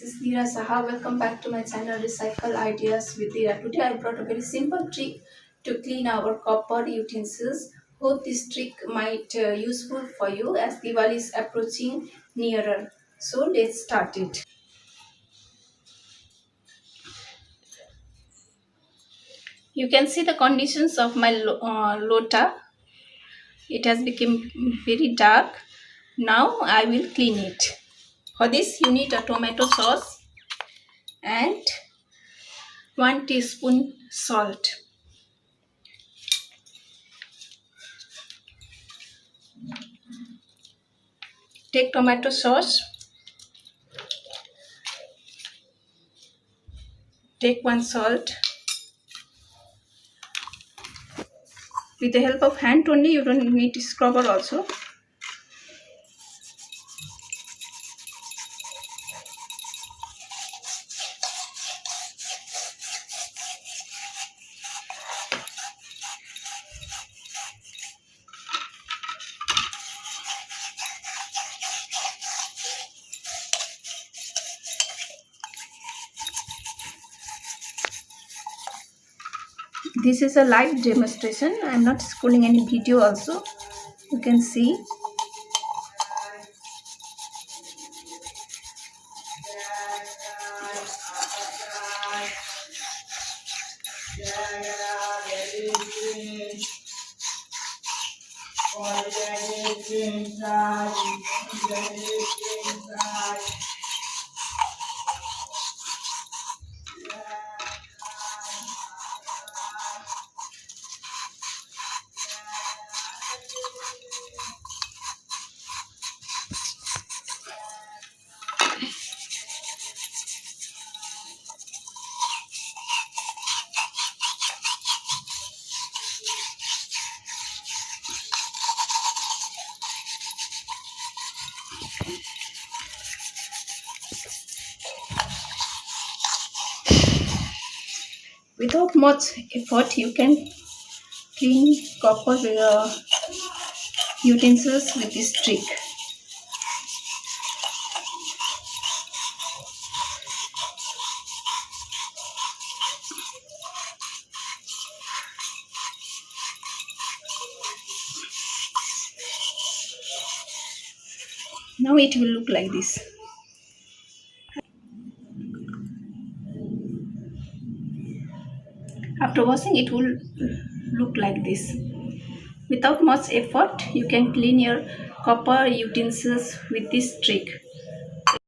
This is Dira Saha. Welcome back to my channel Recycle Ideas with Dira. Today I brought a very simple trick to clean our copper utensils. Hope this trick might useful for you as Diwali is approaching nearer. So let's start it. You can see the conditions of my lota. It has become very dark. Now I will clean it. For this you need a tomato sauce and 1 teaspoon salt. Take tomato sauce, take 1 salt. With the help of hand only, you don't need scrubber also. This is a live demonstration. I am not schooling any video also. You can see. Without much effort, you can clean copper utensils with this trick. Now it will look like this. After washing, it will look like this. Without much effort, you can clean your copper utensils with this trick.